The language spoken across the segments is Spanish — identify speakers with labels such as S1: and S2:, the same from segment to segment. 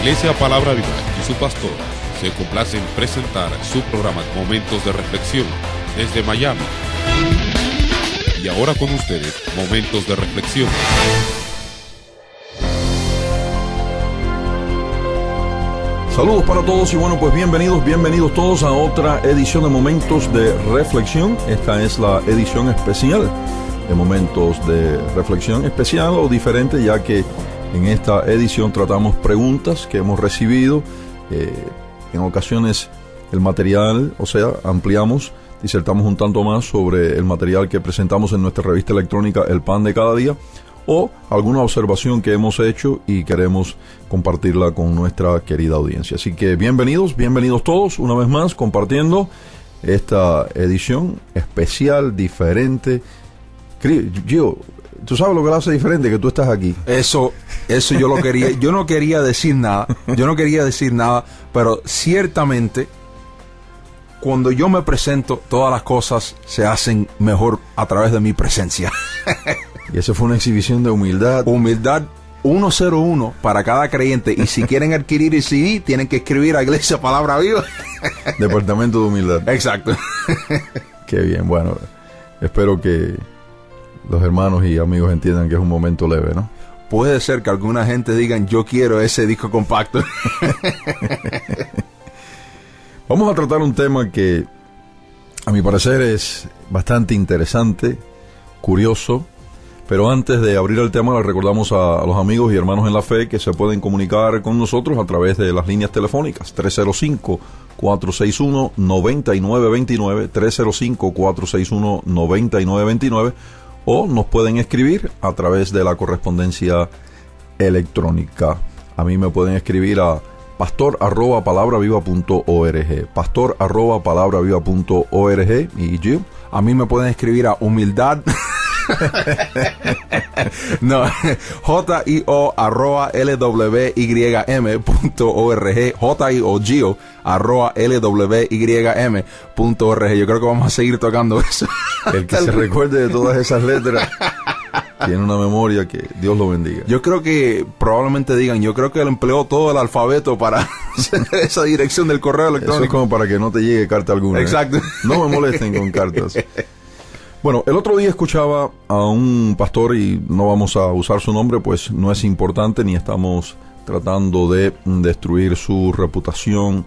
S1: Iglesia Palabra Viva y su pastor se complacen en presentar su programa Momentos de Reflexión desde Miami. Y ahora con ustedes, Momentos de Reflexión.
S2: Saludos para todos y bueno, pues bienvenidos todos a otra edición de Momentos de Reflexión. Esta es la edición especial de Momentos de Reflexión, especial o diferente, ya que en esta edición tratamos preguntas que hemos recibido, en ocasiones el material, o sea, ampliamos, disertamos un tanto más sobre el material que presentamos en nuestra revista electrónica El Pan de Cada Día, o alguna observación que hemos hecho y queremos compartirla con nuestra querida audiencia. Así que bienvenidos todos, una vez más, compartiendo esta edición especial, diferente. Gio, ¿tú sabes lo que lo hace diferente? Que tú estás aquí.
S3: Eso yo lo quería. Yo no quería decir nada, pero ciertamente cuando yo me presento, todas las cosas se hacen mejor a través de mi presencia.
S2: Y eso fue una exhibición de humildad.
S3: Humildad 101 para cada creyente. Y si quieren adquirir el CD, tienen que escribir a Iglesia Palabra Viva.
S2: Departamento de Humildad.
S3: Exacto.
S2: Qué bien, bueno, espero que los hermanos y amigos entiendan que es un momento leve, ¿no?
S3: Puede ser que alguna gente digan, yo quiero ese disco compacto.
S2: Vamos a tratar un tema que, a mi parecer, es bastante interesante, curioso. Pero antes de abrir el tema, les recordamos a los amigos y hermanos en la fe que se pueden comunicar con nosotros a través de las líneas telefónicas 305-461-9929, 305-461-9929, o nos pueden escribir a través de la correspondencia electrónica. A mí me pueden escribir a pastor@palabraviva.org, pastor@palabraviva.org. Y Gio,
S3: a mí me pueden escribir a humildad no, JIO@lwym.org, JIO@lwym.org. Yo creo que vamos a seguir tocando eso.
S2: El que se recuerde de todas esas letras tiene una memoria que Dios lo bendiga.
S3: Yo creo que probablemente digan, yo creo que él empleó todo el alfabeto para esa dirección del correo electrónico.
S2: Eso es como para que no te llegue carta alguna.
S3: Exacto.
S2: No me molesten con cartas. Bueno, el otro día escuchaba a un pastor, y no vamos a usar su nombre, pues no es importante, ni estamos tratando de destruir su reputación,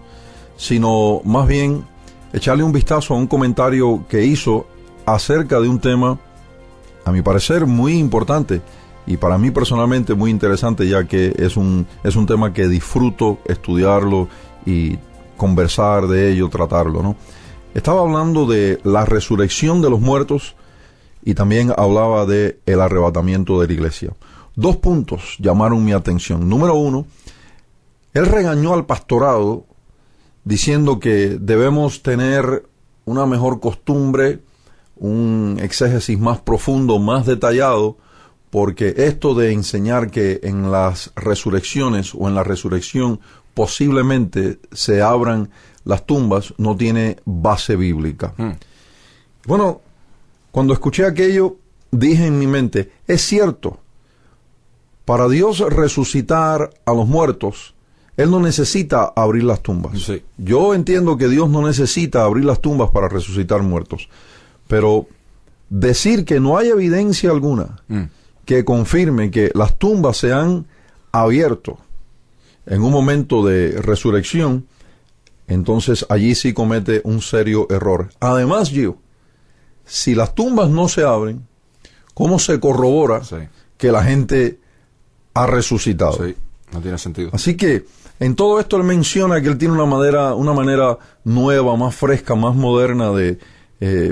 S2: sino más bien echarle un vistazo a un comentario que hizo acerca de un tema, a mi parecer, muy importante, y para mí personalmente muy interesante, ya que es un tema que disfruto estudiarlo y conversar de ello, tratarlo, ¿no? Estaba hablando de la resurrección de los muertos y también hablaba de el arrebatamiento de la iglesia. Dos puntos llamaron mi atención. Número uno, él regañó al pastorado diciendo que debemos tener una mejor costumbre, un exégesis más profundo, más detallado, porque esto de enseñar que en las resurrecciones o en la resurrección posiblemente se abran las tumbas no tiene base bíblica. Bueno, cuando escuché aquello, dije en mi mente, es cierto, para Dios resucitar a los muertos, Él no necesita abrir las tumbas.
S3: Sí.
S2: Yo entiendo que Dios no necesita abrir las tumbas para resucitar muertos, pero decir que no hay evidencia alguna que confirme que las tumbas se han abierto en un momento de resurrección, entonces allí sí comete un serio error. Además, Gio, si las tumbas no se abren, ¿cómo se corrobora que la gente ha resucitado?
S3: Sí, no tiene sentido.
S2: Así que en todo esto él menciona que él tiene una manera nueva, más fresca, más moderna de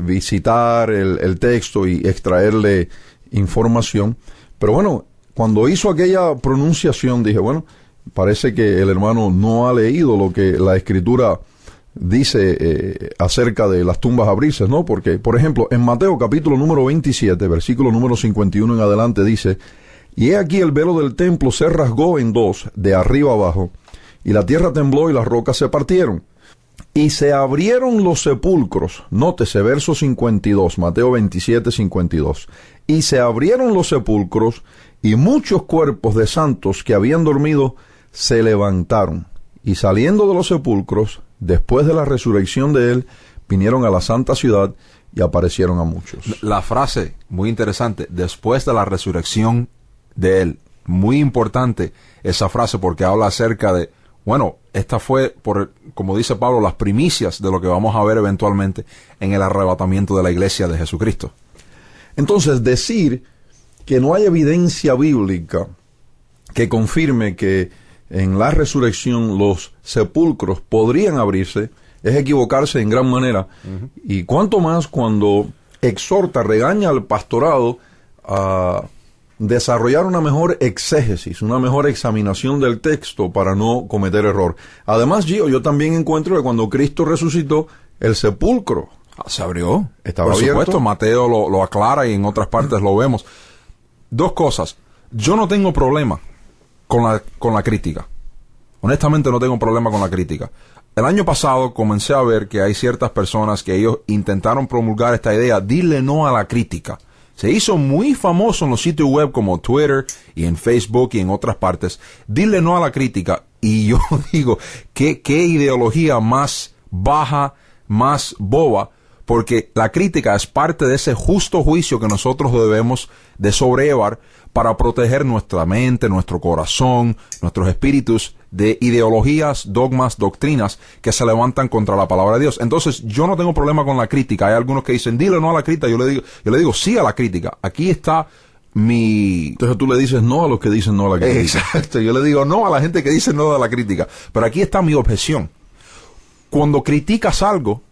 S2: visitar el texto y extraerle información. Pero bueno, cuando hizo aquella pronunciación dije, bueno, parece que el hermano no ha leído lo que la Escritura dice acerca de las tumbas abrirse, ¿no? Porque, por ejemplo, en Mateo capítulo número 27, versículo número 51 en adelante dice, y he aquí el velo del templo se rasgó en dos, de arriba abajo, y la tierra tembló y las rocas se partieron. Y se abrieron los sepulcros, nótese verso 52, Mateo 27, 52. Y se abrieron los sepulcros, y muchos cuerpos de santos que habían dormido se levantaron y saliendo de los sepulcros, después de la resurrección de él, vinieron a la santa ciudad y aparecieron a muchos.
S3: La frase, muy interesante, después de la resurrección de él, muy importante esa frase porque habla acerca de, bueno, esta fue, como dice Pablo, las primicias de lo que vamos a ver eventualmente en el arrebatamiento de la iglesia de Jesucristo.
S2: Entonces, decir que no hay evidencia bíblica que confirme que en la resurrección los sepulcros podrían abrirse es equivocarse en gran manera. Y cuanto más cuando exhorta, regaña al pastorado a desarrollar una mejor exégesis, una mejor examinación del texto para no cometer error. Además, Gio, yo también encuentro que cuando Cristo resucitó, el sepulcro
S3: se abrió.
S2: Estaba
S3: Por
S2: abierto.
S3: supuesto, Mateo lo aclara y en otras partes lo vemos. Dos cosas. Yo no tengo problema con la crítica. Honestamente no tengo problema con la crítica. El año pasado comencé a ver que hay ciertas personas que ellos intentaron promulgar esta idea, dile no a la crítica. Se hizo muy famoso en los sitios web como Twitter y en Facebook y en otras partes. Dile no a la crítica. Y yo digo, ¿qué ideología más baja, más boba? Porque la crítica es parte de ese justo juicio que nosotros debemos de sobrellevar para proteger nuestra mente, nuestro corazón, nuestros espíritus de ideologías, dogmas, doctrinas que se levantan contra la palabra de Dios. Entonces, yo no tengo problema con la crítica. Hay algunos que dicen, dile no a la crítica. Yo le digo sí a la crítica. Aquí está mi...
S2: Entonces tú le dices no a los que dicen no a la crítica.
S3: Exacto. Yo le digo no a la gente que dice no a la crítica. Pero aquí está mi objeción. Cuando criticas algo,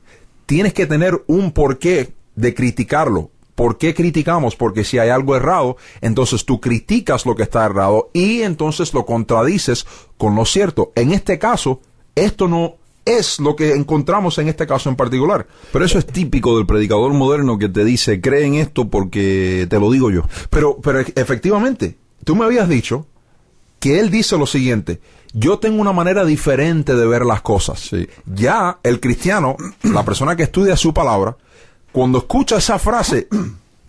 S3: tienes que tener un porqué de criticarlo. ¿Por qué criticamos? Porque si hay algo errado, entonces tú criticas lo que está errado y entonces lo contradices con lo cierto. En este caso, esto no es lo que encontramos en este caso en particular.
S2: Pero eso es típico del predicador moderno que te dice, cree en esto porque te lo digo yo.
S3: Pero efectivamente, tú me habías dicho que él dice lo siguiente, yo tengo una manera diferente de ver las cosas.
S2: Sí.
S3: Ya el cristiano, la persona que estudia su palabra, cuando escucha esa frase,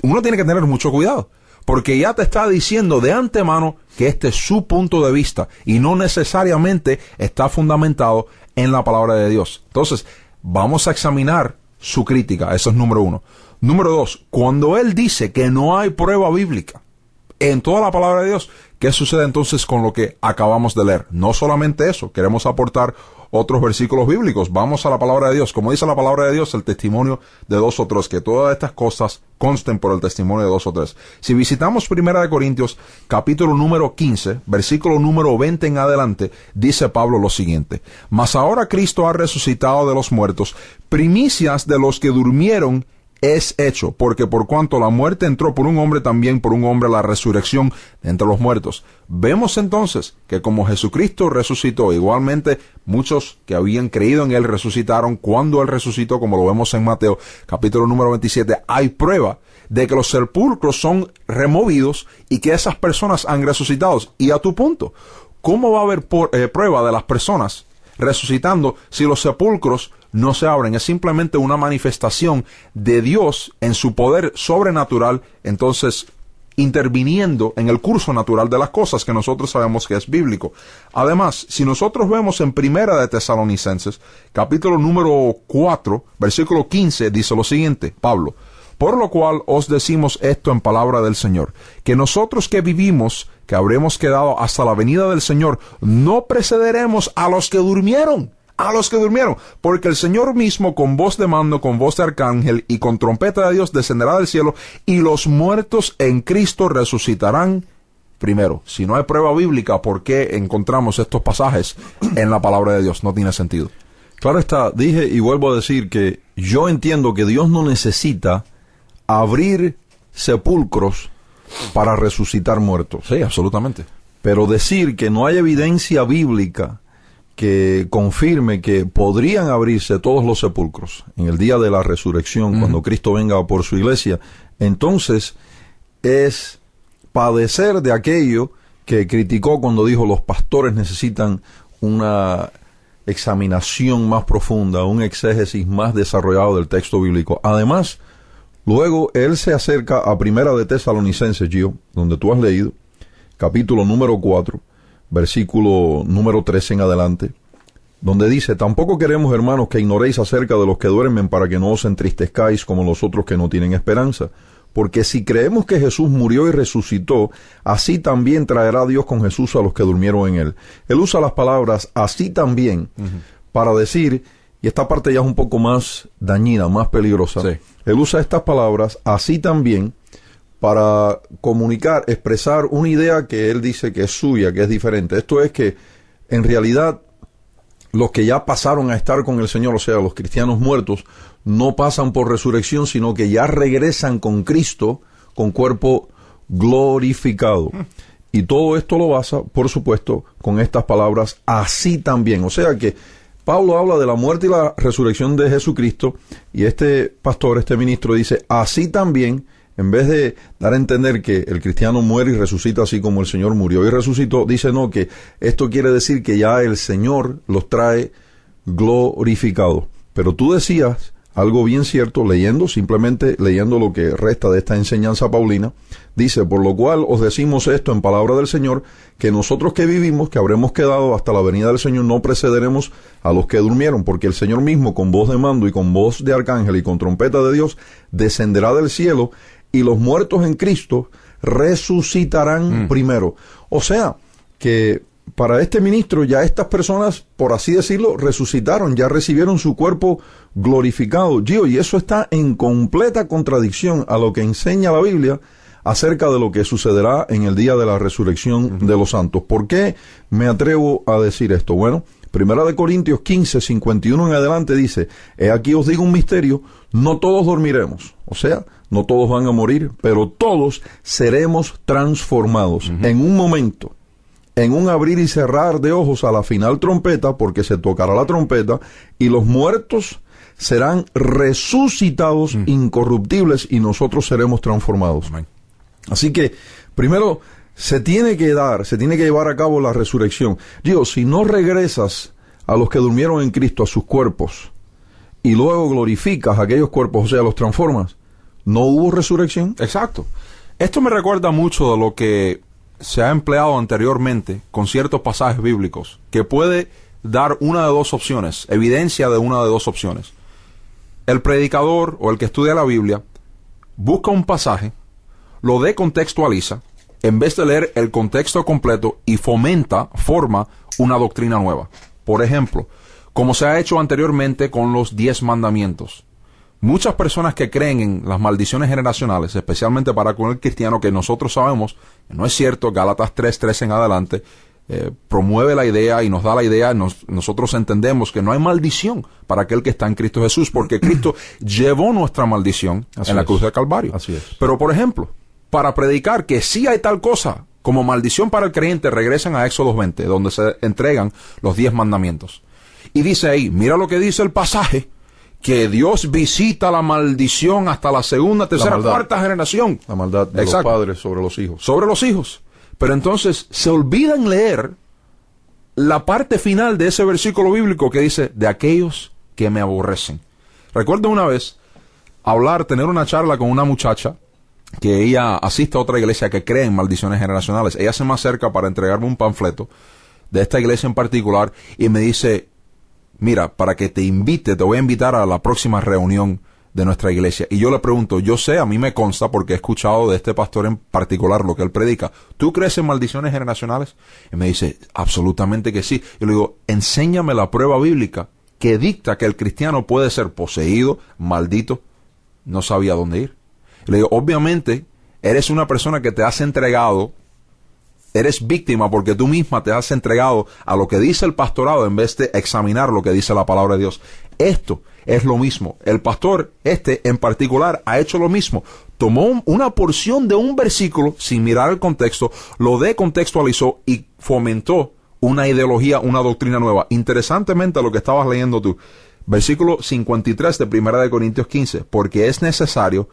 S3: uno tiene que tener mucho cuidado, porque ya te está diciendo de antemano que este es su punto de vista y no necesariamente está fundamentado en la palabra de Dios. Entonces, vamos a examinar su crítica, eso es número uno. Número dos, cuando él dice que no hay prueba bíblica en toda la palabra de Dios, ¿qué sucede entonces con lo que acabamos de leer? No solamente eso, queremos aportar otros versículos bíblicos. Vamos a la palabra de Dios. Como dice la palabra de Dios, el testimonio de 2 o 3, que todas estas cosas consten por el testimonio de 2 o 3. Si visitamos 1 Corintios, capítulo número 15, versículo número 20 en adelante, dice Pablo lo siguiente: Mas ahora Cristo ha resucitado de los muertos, primicias de los que durmieron es hecho, porque por cuanto la muerte entró por un hombre, también por un hombre la resurrección de entre los muertos. Vemos entonces que como Jesucristo resucitó, igualmente muchos que habían creído en él resucitaron cuando él resucitó, como lo vemos en Mateo capítulo número 27. Hay prueba de que los sepulcros son removidos y que esas personas han resucitado. Y a tu punto, ¿cómo va a haber prueba de las personas resucitando si los sepulcros no se abren? Es simplemente una manifestación de Dios en su poder sobrenatural, entonces interviniendo en el curso natural de las cosas que nosotros sabemos que es bíblico. Además, si nosotros vemos en Primera de Tesalonicenses, capítulo número 4, versículo 15, dice lo siguiente, Pablo: Por lo cual os decimos esto en palabra del Señor, que nosotros que vivimos, que habremos quedado hasta la venida del Señor, no precederemos a los que durmieron. A los que durmieron, porque el Señor mismo con voz de mando, con voz de arcángel y con trompeta de Dios descenderá del cielo, y los muertos en Cristo resucitarán primero. Si no hay prueba bíblica, ¿por qué encontramos estos pasajes en la palabra de Dios? No tiene sentido.
S2: Claro está, dije y vuelvo a decir que yo entiendo que Dios no necesita abrir sepulcros para resucitar muertos.
S3: Sí, absolutamente.
S2: Pero decir que no hay evidencia bíblica que confirme que podrían abrirse todos los sepulcros en el día de la resurrección, cuando Cristo venga por su iglesia, entonces es padecer de aquello que criticó cuando dijo los pastores necesitan una examinación más profunda, un exégesis más desarrollado del texto bíblico. Además, luego él se acerca a Primera de Tesalonicenses, Gio, donde tú has leído, capítulo número 4, versículo número 13 en adelante, donde dice: tampoco queremos, hermanos, que ignoréis acerca de los que duermen, para que no os entristezcáis como los otros que no tienen esperanza. Porque si creemos que Jesús murió y resucitó, así también traerá Dios con Jesús a los que durmieron en él. Él usa las palabras así también para decir, y esta parte ya es un poco más dañina, más peligrosa. Sí. Él usa estas palabras así también para comunicar, expresar una idea que él dice que es suya, que es diferente. Esto es que en realidad los que ya pasaron a estar con el Señor, o sea, los cristianos muertos, no pasan por resurrección, sino que ya regresan con Cristo, con cuerpo glorificado. Y todo esto lo basa, por supuesto, con estas palabras, así también. O sea que Pablo habla de la muerte y la resurrección de Jesucristo, y este pastor, este ministro, dice, así también, en vez de dar a entender que el cristiano muere y resucita así como el Señor murió y resucitó, dice no, que esto quiere decir que ya el Señor los trae glorificados. Pero tú decías algo bien cierto, simplemente leyendo lo que resta de esta enseñanza paulina, dice, por lo cual os decimos esto en palabra del Señor, que nosotros que vivimos, que habremos quedado hasta la venida del Señor, no precederemos a los que durmieron, porque el Señor mismo, con voz de mando y con voz de arcángel y con trompeta de Dios, descenderá del cielo, y los muertos en Cristo resucitarán primero. O sea, que para este ministro ya estas personas, por así decirlo, resucitaron, ya recibieron su cuerpo glorificado. Gio, y eso está en completa contradicción a lo que enseña la Biblia acerca de lo que sucederá en el día de la resurrección de los santos. ¿Por qué me atrevo a decir esto? Bueno, 1 Corintios 15, 51 en adelante dice, he aquí os digo un misterio, no todos dormiremos. O sea, no todos van a morir, pero todos seremos transformados en un momento, en un abrir y cerrar de ojos a la final trompeta, porque se tocará la trompeta, y los muertos serán resucitados incorruptibles y nosotros seremos transformados. Amén. Así que, primero, se tiene que llevar a cabo la resurrección. Dios, si no regresas a los que durmieron en Cristo, a sus cuerpos, y luego glorificas a aquellos cuerpos, o sea, los transformas, ¿no hubo resurrección?
S3: Exacto. Esto me recuerda mucho de lo que se ha empleado anteriormente con ciertos pasajes bíblicos, que puede dar una de dos opciones, evidencia de una de dos opciones. El predicador o el que estudia la Biblia busca un pasaje, lo decontextualiza, en vez de leer el contexto completo, y forma una doctrina nueva. Por ejemplo, como se ha hecho anteriormente con los 10 mandamientos. Muchas personas que creen en las maldiciones generacionales, especialmente para con el cristiano, que nosotros sabemos que no es cierto, Gálatas 3:13 en adelante, promueve la idea y nos da la idea, nosotros entendemos que no hay maldición para aquel que está en Cristo Jesús, porque Cristo llevó nuestra maldición en la cruz del Calvario.
S2: Así es.
S3: Pero, por ejemplo, para predicar que sí hay tal cosa como maldición para el creyente, regresan a Éxodo 20, donde se entregan los 10 mandamientos. Y dice ahí, mira lo que dice el pasaje, que Dios visita la maldición hasta la segunda, tercera, cuarta generación.
S2: La maldad de los padres sobre los hijos.
S3: Sobre los hijos. Pero entonces se olvidan leer la parte final de ese versículo bíblico que dice, de aquellos que me aborrecen. Recuerdo una vez tener una charla con una muchacha que ella asiste a otra iglesia que cree en maldiciones generacionales. Ella se me acerca para entregarme un panfleto de esta iglesia en particular y me dice, mira, para que te voy a invitar a la próxima reunión de nuestra iglesia. Y yo le pregunto, yo sé, a mí me consta porque he escuchado de este pastor en particular lo que él predica. ¿Tú crees en maldiciones generacionales? Y me dice, absolutamente que sí. Y le digo, enséñame la prueba bíblica que dicta que el cristiano puede ser poseído, maldito. No sabía dónde ir. Y le digo, obviamente, eres una persona que te has entregado, eres víctima porque tú misma te has entregado a lo que dice el pastorado en vez de examinar lo que dice la palabra de Dios. Esto es lo mismo. El pastor, en particular, ha hecho lo mismo. Tomó una porción de un versículo sin mirar el contexto, lo decontextualizó y fomentó una ideología, una doctrina nueva. Interesantemente, lo que estabas leyendo tú, versículo 53 de 1 Corintios 15, porque es necesario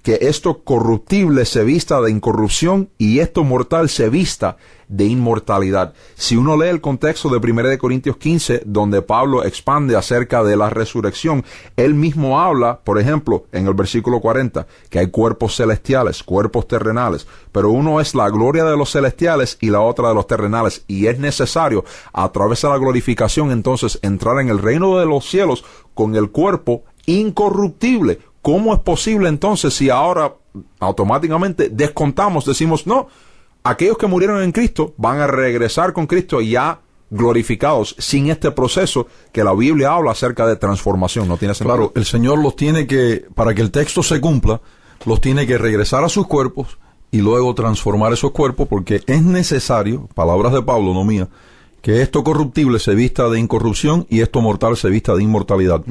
S3: que esto corruptible se vista de incorrupción y esto mortal se vista de inmortalidad. Si uno lee el contexto de 1 Corintios 15, donde Pablo expande acerca de la resurrección, él mismo habla, por ejemplo, en el versículo 40, que hay cuerpos celestiales, cuerpos terrenales, pero uno es la gloria de los celestiales y la otra de los terrenales, y es necesario, a través de la glorificación, entonces, entrar en el reino de los cielos con el cuerpo incorruptible. ¿Cómo es posible entonces si ahora automáticamente descontamos, decimos, no, aquellos que murieron en Cristo van a regresar con Cristo ya glorificados, sin este proceso que la Biblia habla acerca de transformación? No tiene sentido.
S2: Claro, el Señor los tiene que, para que el texto se cumpla, los tiene que regresar a sus cuerpos y luego transformar esos cuerpos, porque es necesario, palabras de Pablo, no mía, que esto corruptible se vista de incorrupción y esto mortal se vista de inmortalidad.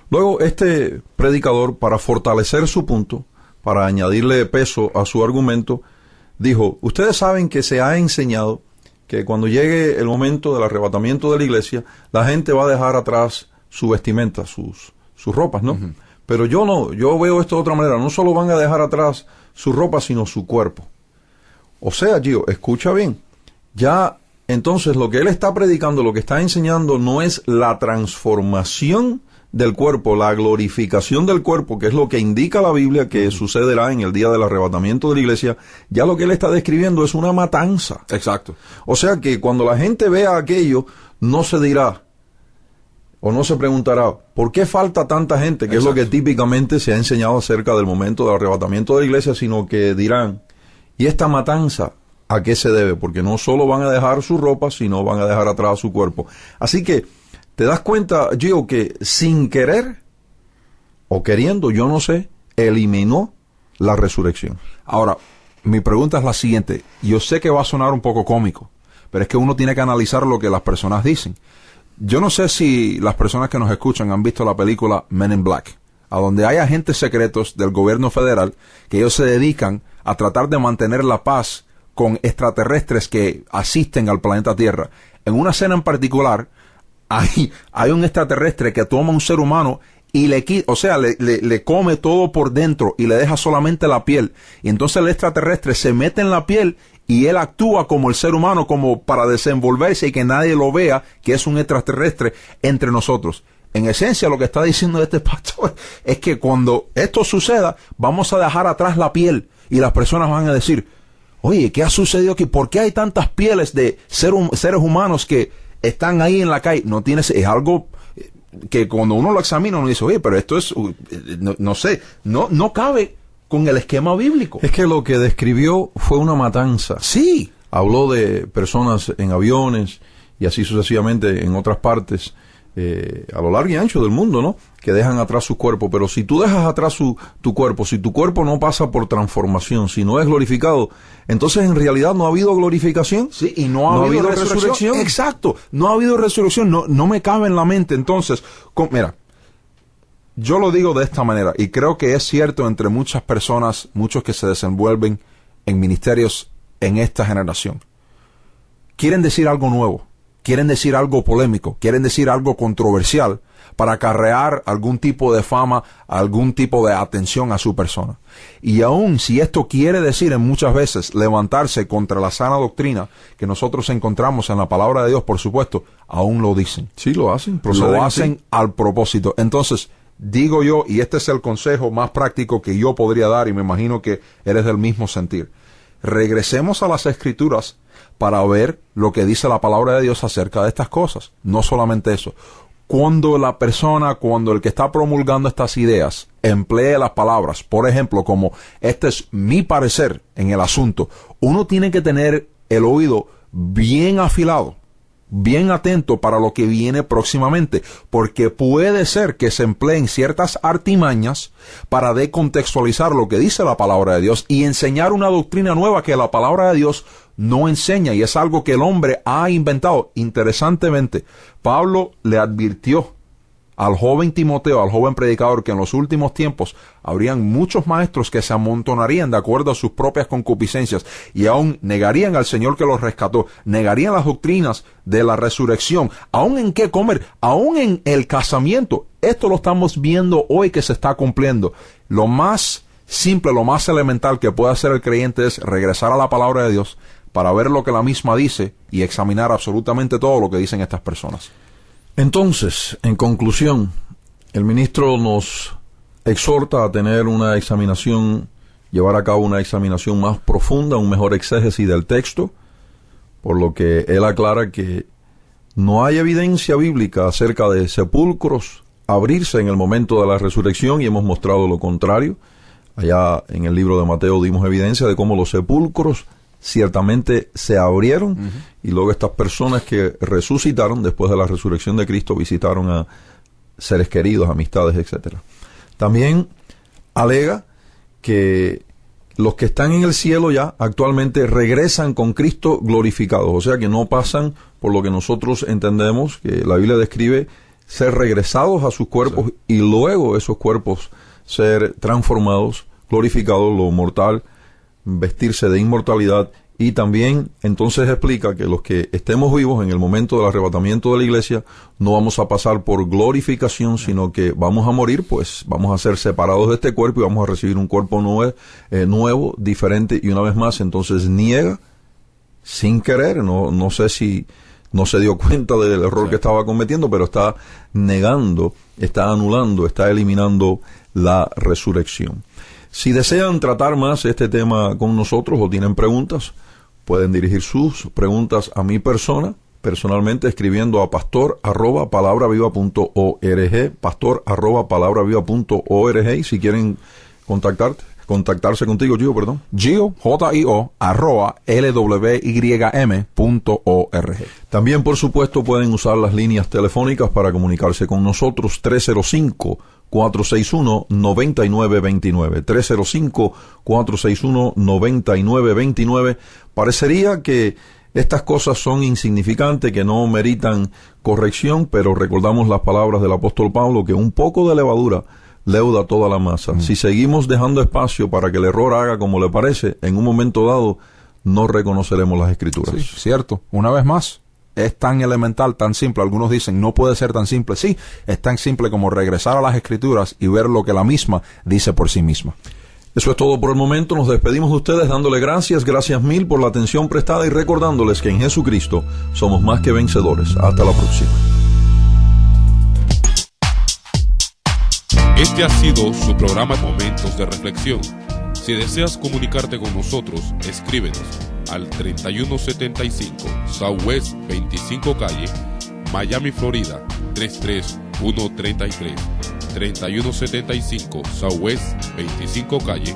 S2: Luego, este predicador, para fortalecer su punto, para añadirle peso a su argumento, dijo, ustedes saben que se ha enseñado que cuando llegue el momento del arrebatamiento de la iglesia, la gente va a dejar atrás su vestimenta, sus ropas, ¿no? Uh-huh. Pero yo no, yo veo esto de otra manera, no solo van a dejar atrás su ropa, sino su cuerpo. O sea, Gio, escucha bien, ya entonces lo que él está predicando, lo que está enseñando no es la transformación del cuerpo, la glorificación del cuerpo, que es lo que indica la Biblia que sucederá en el día del arrebatamiento de la iglesia. Ya lo que él está describiendo es una matanza.
S3: Exacto.
S2: O sea que cuando la gente vea aquello, no se dirá o no se preguntará ¿por qué falta tanta gente? Que Exacto. Es lo que típicamente se ha enseñado acerca del momento del arrebatamiento de la iglesia, sino que dirán, ¿y esta matanza a qué se debe? Porque no solo van a dejar su ropa, sino van a dejar atrás su cuerpo. Así que ¿te das cuenta, Gio, que sin querer o queriendo, yo no sé, eliminó la resurrección?
S3: Ahora, mi pregunta es la siguiente. Yo sé que va a sonar un poco cómico, pero es que uno tiene que analizar lo que las personas dicen. Yo no sé si las personas que nos escuchan han visto la película Men in Black, a donde hay agentes secretos del gobierno federal que ellos se dedican a tratar de mantener la paz con extraterrestres que asisten al planeta Tierra. En una escena en particular, hay un extraterrestre que toma a un ser humano y le come todo por dentro y le deja solamente la piel. Y entonces el extraterrestre se mete en la piel y él actúa como el ser humano, como para desenvolverse y que nadie lo vea que es un extraterrestre entre nosotros. En esencia, lo que está diciendo este pastor es que cuando esto suceda, vamos a dejar atrás la piel y las personas van a decir, oye, ¿qué ha sucedido aquí? ¿Por qué hay tantas pieles de seres humanos que están ahí en la calle? Es algo que cuando uno lo examina uno dice, oye, pero esto es, no cabe con el esquema bíblico.
S2: Es que lo que describió fue una matanza.
S3: Sí.
S2: Habló de personas en aviones y así sucesivamente en otras partes a lo largo y ancho del mundo, ¿no? Que dejan atrás su cuerpo. Pero si tú dejas atrás tu cuerpo, si tu cuerpo no pasa por transformación, si no es glorificado, entonces en realidad no ha habido glorificación.
S3: Sí, y no ha habido resurrección. Exacto, no ha habido resurrección, no me cabe en la mente. Entonces, mira, yo lo digo de esta manera, y creo que es cierto entre muchas personas, muchos que se desenvuelven en ministerios en esta generación. Quieren decir algo nuevo, quieren decir algo polémico, quieren decir algo controversial para acarrear algún tipo de fama, algún tipo de atención a su persona. Y aun si esto quiere decir en muchas veces levantarse contra la sana doctrina que nosotros encontramos en la palabra de Dios, por supuesto, aún lo dicen.
S2: Sí, lo hacen.
S3: Lo hacen al propósito. Entonces, digo yo, y este es el consejo más práctico que yo podría dar, y me imagino que eres del mismo sentir. Regresemos a las Escrituras para ver lo que dice la palabra de Dios acerca de estas cosas. No solamente eso. Cuando el que está promulgando estas ideas emplee las palabras, por ejemplo, como este es mi parecer en el asunto, uno tiene que tener el oído bien afilado, bien atento para lo que viene próximamente, porque puede ser que se empleen ciertas artimañas para decontextualizar lo que dice la palabra de Dios y enseñar una doctrina nueva que la palabra de Dios no enseña, y es algo que el hombre ha inventado. Interesantemente, Pablo le advirtió al joven Timoteo, al joven predicador, que en los últimos tiempos habrían muchos maestros que se amontonarían de acuerdo a sus propias concupiscencias y aún negarían al Señor que los rescató, negarían las doctrinas de la resurrección, aún en qué comer, aún en el casamiento. Esto lo estamos viendo hoy que se está cumpliendo. Lo más simple, lo más elemental que puede hacer el creyente es regresar a la palabra de Dios para ver lo que la misma dice y examinar absolutamente todo lo que dicen estas personas.
S2: Entonces, en conclusión, el ministro nos exhorta a tener una examinación, llevar a cabo una examinación más profunda, un mejor exégesis del texto, por lo que él aclara que no hay evidencia bíblica acerca de sepulcros abrirse en el momento de la resurrección, y hemos mostrado lo contrario. Allá en el libro de Mateo dimos evidencia de cómo los sepulcros ciertamente se abrieron, y luego estas personas que resucitaron después de la resurrección de Cristo visitaron a seres queridos, amistades, etcétera. También alega que los que están en el cielo ya actualmente regresan con Cristo glorificados, o sea que no pasan por lo que nosotros entendemos que la Biblia describe ser regresados a sus cuerpos, sí, y luego esos cuerpos ser transformados, glorificados, lo mortal, vestirse de inmortalidad. Y también entonces explica que los que estemos vivos en el momento del arrebatamiento de la iglesia no vamos a pasar por glorificación, sino que vamos a morir, pues vamos a ser separados de este cuerpo y vamos a recibir un cuerpo nuevo, diferente. Y una vez más, entonces niega sin querer, no sé si no se dio cuenta del error, sí, que estaba cometiendo, pero está negando, está anulando, está eliminando la resurrección. Si desean tratar más este tema con nosotros o tienen preguntas, pueden dirigir sus preguntas a mi persona, personalmente escribiendo a pastor@palabraviva.org, pastor@palabraviva.org, y si quieren contactarse contigo, Gio,
S3: Gio, J-I-O, @lwym.org.
S2: También, por supuesto, pueden usar las líneas telefónicas para comunicarse con nosotros, 305-461-9929, 305-461-9929. Parecería que estas cosas son insignificantes, que no meritan corrección, pero recordamos las palabras del apóstol Pablo, que un poco de levadura leuda toda la masa. Si seguimos dejando espacio para que el error haga como le parece, en un momento dado no reconoceremos las Escrituras.
S3: Sí, cierto. Una vez más, es tan elemental, tan simple. Algunos dicen, no puede ser tan simple. Sí, es tan simple como regresar a las Escrituras y ver lo que la misma dice por sí misma.
S2: Eso es todo por el momento. Nos despedimos de ustedes dándole gracias mil por la atención prestada y recordándoles que en Jesucristo somos más que vencedores. Hasta la próxima.
S1: Este ha sido su programa Momentos de Reflexión. Si deseas comunicarte con nosotros, escríbenos al 3175 Southwest 25 Calle, Miami, Florida 33133. 3175 Southwest 25 Calle,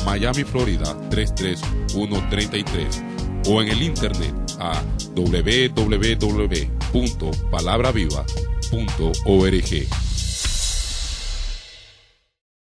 S1: Miami, Florida 33133. O en el internet a www.palabraviva.org.